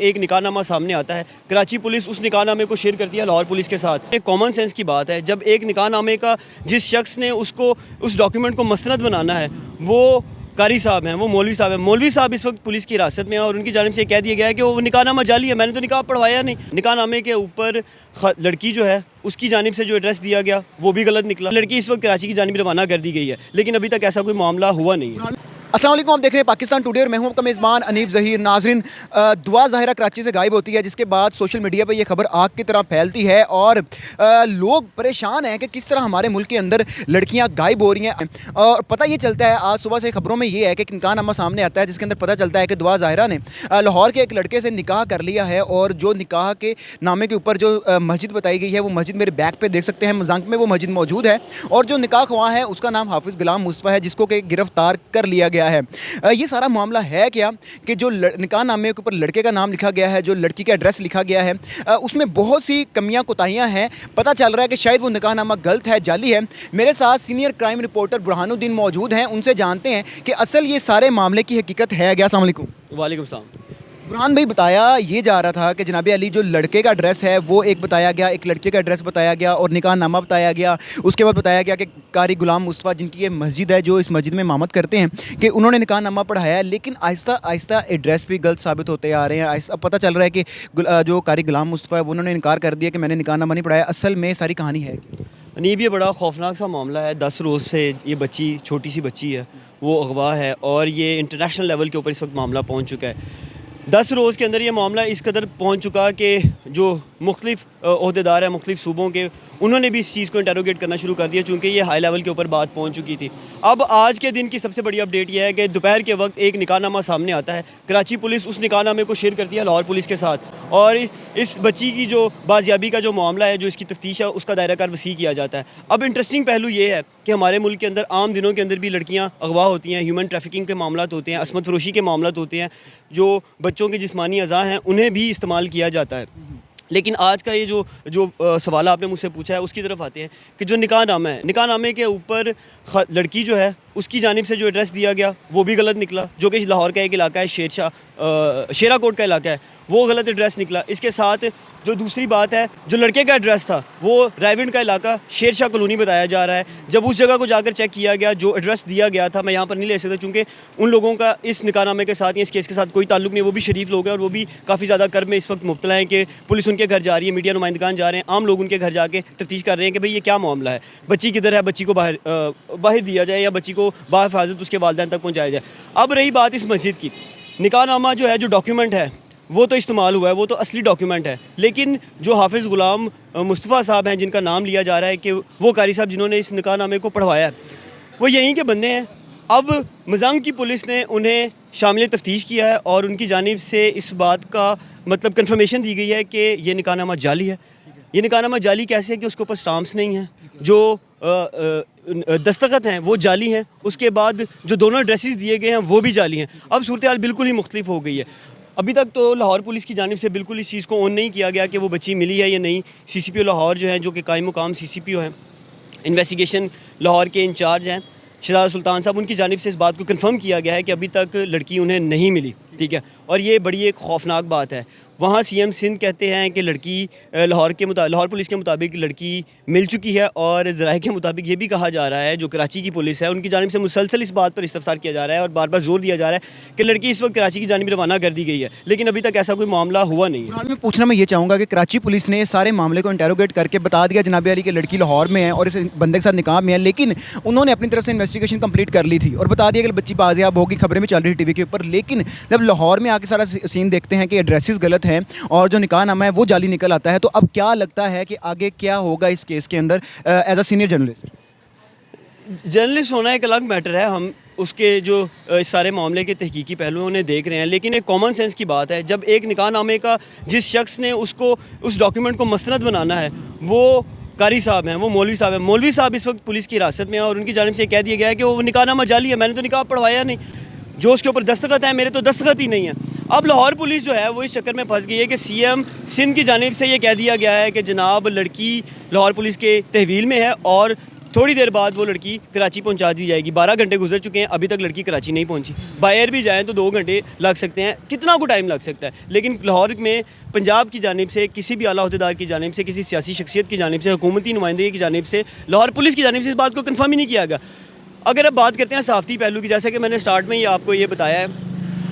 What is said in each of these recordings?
एक निकाहनामा सामने आता है, कराची पुलिस उस निकाहनामे को शेयर करती है लाहौर पुलिस के साथ। एक कॉमन सेंस की बात है, जब एक निकाहनामे का जिस शख्स ने उसको उस डॉक्यूमेंट को मसनद बनाना है वो कारी साहब हैं, वो मौलवी साहब हैं। मौलवी साहब इस वक्त पुलिस की हिरासत में हैं और उनकी जानिब से कह दिया गया है कि वो निकाहनामा जाली है, मैंने तो निकाह पढ़वाया नहीं। निकाहनामे के ऊपर लड़की जो है उसकी जानिब से जो एड्रेस दिया गया वो भी गलत निकला। लड़की इस वक्त कराची की जानिब रवाना कर दी गई है, लेकिन अभी तक ऐसा कोई मामला हुआ नहीं है। अस्सलाम वालेकुम, आप देख रहे हैं पाकिस्तान टुडे और मैं हूं आपका मेज़बान अनीब ज़हीर। नाज़रीन, दुआ ज़ाहिरा कराची से गायब होती है, जिसके बाद सोशल मीडिया पे ये खबर आग की तरह फैलती है और लोग परेशान हैं कि किस तरह हमारे मुल्क के अंदर लड़कियां गायब हो रही हैं। और पता ये चलता है, आज सुबह से खबरों में ये है कि एक निकाहनामा सामने आता है जिसके अंदर पता चलता है कि दुआ ज़ाहिरा ने लाहौर के एक लड़के से निकाह कर लिया है। और जो निकाह के नामे के ऊपर जो मस्जिद बताई गई है वो मस्जिद मेरे बैक पर देख सकते हैं, मजाक में वो मस्जिद मौजूद है। और जो निकाह ख्वाह है उसका नाम हाफिज़ गुलाम मुस्तफ़ा है, जिसको कि गिरफ़्तार कर लिया गया है। ये सारा मामला है क्या कि जो निकाह नामे के ऊपर लड़के का नाम लिखा गया है, जो लड़की का एड्रेस लिखा गया है, उसमें बहुत सी कमियां कोताहियां हैं। पता चल रहा है कि शायद वो निकाह नामा गलत है, जाली है। मेरे साथ सीनियर क्राइम रिपोर्टर बुरहानुद्दीन मौजूद हैं, उनसे जानते हैं कि असल ये सारे मामले की हकीकत है क्या। अस्सलाम वालेकुम। वालेकुम सलाम। बुरहान भाई, बताया ये जा रहा था कि जनाब अली जो लड़के का एड्रेस है वो एक बताया गया, एक लड़के का एड्रेस बताया गया और निकाह नामा बताया गया। उसके बाद बताया गया कि कारी गुलाम मुस्तफ़ा, जिनकी ये मस्जिद है, जो इस मस्जिद में इमामत करते हैं, कि उन्होंने निकाह नामा पढ़ाया है। लेकिन आहिस्ता आहिस्ता एड्रेस भी गलत साबित होते आ रहे हैं। अब पता चल रहा है कि जो कारी गुलाम मुस्तफ़ा है उन्होंने इनकार कर दिया कि मैंने निकाह नामा नहीं पढ़ाया। असल में सारी कहानी है अनीब, ये बड़ा खौफनाक सा मामला है। 10 रोज़ से ये बच्ची, छोटी सी बच्ची है, वो अगवा है और ये इंटरनेशनल लेवल के ऊपर इस वक्त मामला पहुँच चुका है। 10 रोज़ के अंदर ये मामला इस कदर पहुँच चुका कि जो मुख्तलिफ़ ओहदेदार हैं मुख्तलिफ़ सूबों के, उन्होंने भी इस चीज़ को इंटेरोगेट करना शुरू कर दिया, चूँकि ये हाई लेवल के ऊपर बात पहुँच चुकी थी। अब आज के दिन की सबसे बड़ी अपडेट यह है कि दोपहर के वक्त एक निकाहनामा सामने आता है, कराची पुलिस उस निकाहनामे को शेयर करती है लाहौर पुलिस के साथ और इस बच्ची की जो बाजियाबी का जो मामला है, जो इसकी तफ्तीश है, उसका दायरा कार वसी किया जाता है। अब इंटरेस्टिंग पहलू ये है कि हमारे मुल्क के अंदर आम दिनों के अंदर भी लड़कियाँ अगवा होती हैं, ह्यूमन ट्रैफिकिंग के मामला होते हैं, असमत फरोशी के मामला होते हैं, जो बच्चों के जिस्मानी अज़ा हैं उन्हें भी इस्तेमाल किया जाता है। लेकिन आज का ये जो सवाल आपने मुझसे पूछा है उसकी तरफ आते हैं कि जो निकाहनामा है, निकाहनामे के ऊपर लड़की जो है उसकी जानिब से जो एड्रेस दिया गया वो भी गलत निकला, जो कि लाहौर का एक इलाका है, शेरा कोट का इलाका है, वो गलत एड्रेस निकला। इसके साथ जो दूसरी बात है, जो लड़के का एड्रेस था वो रायविंड का इलाका शेरशाह कॉलोनी बताया जा रहा है। जब उस जगह को जाकर चेक किया गया, जो एड्रेस दिया गया था, मैं यहाँ पर नहीं ले सकता चूँकि उन लोगों का इस निकाहनामे के साथ या इस केस के साथ कोई ताल्लुक नहीं, वो भी शरीफ लोग हैं और वो भी काफ़ी ज़्यादा कर्म में इस वक्त मुब्तला हैं कि पुलिस उनके घर जा रही है, मीडिया नुमाइंदगान जा रहे हैं, आम लोग उनके घर जाके तफ्तीश कर रहे हैं कि भाई ये क्या मामला है, बच्ची किधर है, बच्ची को बाहर दिया जाए या बच्ची को बाहिफाजत उसके वालिदैन तक पहुँचाया जाए। अब रही बात इस मस्जिद की, निकाहनामा जो है, जो डॉक्यूमेंट है वो तो इस्तेमाल हुआ है, वो तो असली डॉक्यूमेंट है। लेकिन जो हाफिज़ गुलाम मुस्तफ़ा साहब हैं, जिनका नाम लिया जा रहा है कि वो कारी साहब जिन्होंने इस निकाहनामे को पढ़वाया है, वो यहीं के बंदे हैं। अब मज़ंग की पुलिस ने उन्हें शामिल तफ्तीश किया है और उनकी जानिब से इस बात का मतलब कन्फर्मेशन दी गई है कि ये निकाहनामा जाली है। ये निकाहनामा जाली कैसे है कि उसके ऊपर स्टाम्प्स नहीं हैं, जो दस्तखत हैं वो जाली हैं, उसके बाद जो दोनों एड्रेसेस दिए गए हैं वो भी जाली हैं। अब सूरत हाल बिल्कुल ही मुख्तलिफ हो गई है। अभी तक तो लाहौर पुलिस की जानिब से बिल्कुल इस चीज़ को ऑन नहीं किया गया कि वो बच्ची मिली है या नहीं। CCPO लाहौर जो है, जो कि कायम मुकाम CCPO हैं, इन्वेस्टिगेशन लाहौर के इंचार्ज हैं शहजाद सुल्तान साहब, उनकी जानिब से इस बात को कंफर्म किया गया है कि अभी तक लड़की उन्हें नहीं मिली। ठीक है, और ये बड़ी एक खौफनाक बात है। वहाँ CM सिंध कहते हैं कि लड़की लाहौर पुलिस के मुताबिक लड़की मिल चुकी है और ज़राए के मुताबिक ये भी कहा जा रहा है, जो कराची की पुलिस है उनकी जानिब से मुसलसल इस बात पर इस्तफसार किया जा रहा है और बार बार जोर दिया जा रहा है कि लड़की इस वक्त कराची की जानिब रवाना कर दी गई है, लेकिन अभी तक ऐसा कोई मामला हुआ नहीं है। में पूछना मैं ये चाहूँगा कि कराची पुलिस ने सारे मामले को इंटेरोगेट करके बता दिया जनाब अली की लड़की लाहौर में है और इस बंदे के साथ निकाह में है, लेकिन उन्होंने अपनी तरफ से इन्वेस्टिगेशन कंप्लीट कर ली थी और बता दिया कि बच्ची बाजियाब होगी, खबरें में चल रही TV के ऊपर। लेकिन जब लाहौर में आके सारा सीन देखते हैं कि एड्रेसेस गलत हैं और जो निकाहनामा है वो जाली निकल आता है, तो अब क्या लगता है कि आगे क्या होगा इस केस के अंदर एज अ सीनियर जर्नलिस्ट होना एक अलग मैटर है, हम उसके जो इस सारे मामले के तहकीकी पहलुओं उन्हें देख रहे हैं, लेकिन एक कॉमन सेंस की बात है, जब एक निकाहनामे का जिस शख्स ने उसको उस डॉक्यूमेंट को मसनद बनाना है वो कारी साहब हैं, वो मौलवी साहब हैं, मौलवी साहब इस वक्त पुलिस की हिरासत में हैं और उनकी जानिब से कह दिया गया है कि वो निकाहनामा जाली है, मैंने तो निकाह पढ़वाया नहीं, जो उसके ऊपर दस्तखत है मेरे तो दस्तखत ही नहीं है। अब लाहौर पुलिस जो है वो इस चक्कर में फंस गई है कि CM सिंध की जानिब से ये कह दिया गया है कि जनाब लड़की लाहौर पुलिस के तहवील में है और थोड़ी देर बाद वो लड़की कराची पहुंचा दी जाएगी। 12 घंटे गुजर चुके हैं, अभी तक लड़की कराची नहीं पहुंची। बाय एयर भी जाएँ तो 2 घंटे लग सकते हैं, कितना को टाइम लग सकता है। लेकिन लाहौर में पंजाब की जानिब से, किसी भी आला अहदेदार की जानिब से, किसी सियासी शख्सियत की जानिब से, हुकूमती नुमाइंदगी की जानिब से, लाहौर पुलिस की जानिब से इस बात को कन्फर्म ही नहीं किया गया। अगर अब बात करते हैं सहाफ़ती पहलू की, जैसे कि मैंने स्टार्ट में ही आपको ये बताया है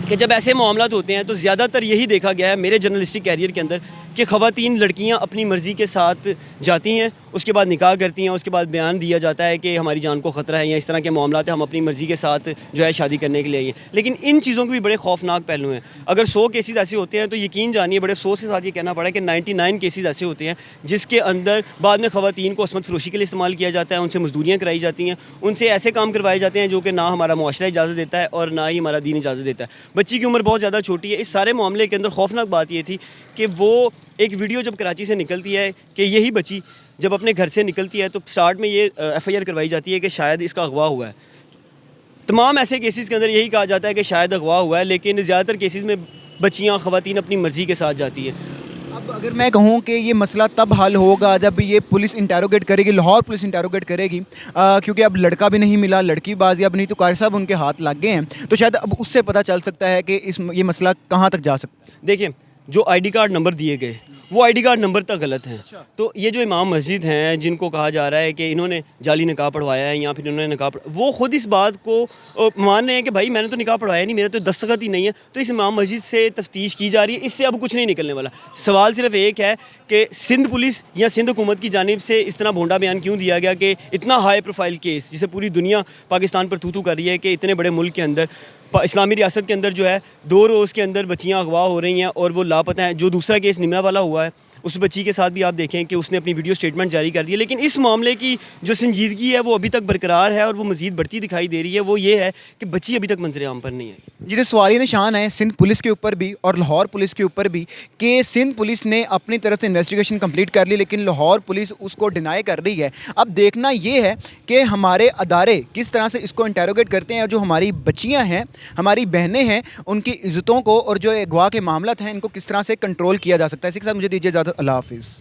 कि जब ऐसे मामला होते हैं तो ज़्यादातर यही देखा गया है मेरे जर्नलिस्टिक कैरियर के अंदर कि ख़वातीन लड़कियां अपनी मर्ज़ी के साथ जाती हैं, उसके बाद निकाह करती हैं, उसके बाद बयान दिया जाता है कि हमारी जान को ख़तरा है या इस तरह के मामला है, हम अपनी मर्ज़ी के साथ जो है शादी करने के लिए आई हैं। लेकिन इन चीज़ों के भी बड़े खौफनाक पहलू हैं। अगर 100 केसेस ऐसे होते हैं तो यकीन जानिए, बड़े अफसोस के साथ ये कहना पड़ा कि 99 केसेस ऐसे होते हैं जिसके अंदर बाद में ख़वातीन को असमत फरोशी के लिए इस्तेमाल किया जाता है, उनसे मजदूरियाँ कराई जाती हैं, उनसे ऐसे काम करवाए जाते हैं जो कि ना हमारा मुआशरा इजाज़त देता है और ना ही हमारा दीन इजाज़त देता है। बच्ची की उम्र बहुत ज़्यादा छोटी है। इस सारे मामले के अंदर खौफनाक बात ये थी कि वो एक वीडियो जब कराची से निकलती है कि यही बच्ची जब अपने घर से निकलती है तो स्टार्ट में ये FIR करवाई जाती है कि शायद इसका अगवा हुआ है। तमाम ऐसे केसेस के अंदर यही कहा जाता है कि शायद अगवा हुआ है, लेकिन ज़्यादातर केसेस में बच्चियाँ ख़वातीन अपनी मर्ज़ी के साथ जाती हैं। अब अगर मैं कहूँ कि ये मसला तब हल होगा जब ये पुलिस इंटेरोगेट करेगी, लाहौर पुलिस इंटेरोगेट करेगी, क्योंकि अब लड़का भी नहीं मिला, लड़की बाजियाब नहीं, तो कारी साहब उनके हाथ लग गए हैं, तो शायद अब उससे पता चल सकता है कि ये मसला कहाँ तक जा सकता है। देखिए, जो ID कार्ड नंबर दिए गए वो ID कार्ड नंबर तक गलत हैं। तो ये जो इमाम मस्जिद हैं जिनको कहा जा रहा है कि इन्होंने जाली निकाह पढ़वाया है या फिर इन्होंने निकाह वो ख़ुद इस बात को मान रहे हैं कि भाई मैंने तो निकाह पढ़वाया नहीं, मेरा तो दस्तखत ही नहीं है। तो इस इमाम मस्जिद से तफ्तीश की जा रही है, इससे अब कुछ नहीं निकलने वाला। सवाल सिर्फ एक है कि सिंध पुलिस या सिंध हुकूमत की जानिब से इस तरह भोंडा बयान क्यों दिया गया कि इतना हाई प्रोफाइल केस जिसे पूरी दुनिया पाकिस्तान पर थू कर रही है कि इतने बड़े मुल्क के अंदर, इस्लामी रियासत के अंदर जो है 2 रोज़ के अंदर बच्चियाँ अगवा हो रही हैं और वो लापता हैं। जो दूसरा केस निमरा वाला हुआ है उस बच्ची के साथ भी आप देखें कि उसने अपनी वीडियो स्टेटमेंट जारी कर दी है, लेकिन इस मामले की जो संजीदगी है वो अभी तक बरकरार है और वो मज़ीद बढ़ती दिखाई दे रही है। वो ये है कि बच्ची अभी तक मंजर आम पर नहीं है। ये तो सवालिया निशान है सिंध पुलिस के ऊपर भी और लाहौर पुलिस के ऊपर भी कि सिंध पुलिस ने अपनी तरफ से इन्वेस्टिगेशन कंप्लीट कर ली, लेकिन लाहौर पुलिस उसको डिनाई कर रही है। अब देखना ये है कि हमारे अदारे किस तरह से इसको इंटेरोगेट करते हैं और जो हमारी बच्चियाँ हैं, हमारी बहनें हैं, उनकी इज़्ज़तों को और जो अगवा के मामला हैं इनको किस तरह से कंट्रोल किया जा सकता है। इसी के साथ मुझे दीजिए इजाज़त। अल्लाह हाफ़िज़।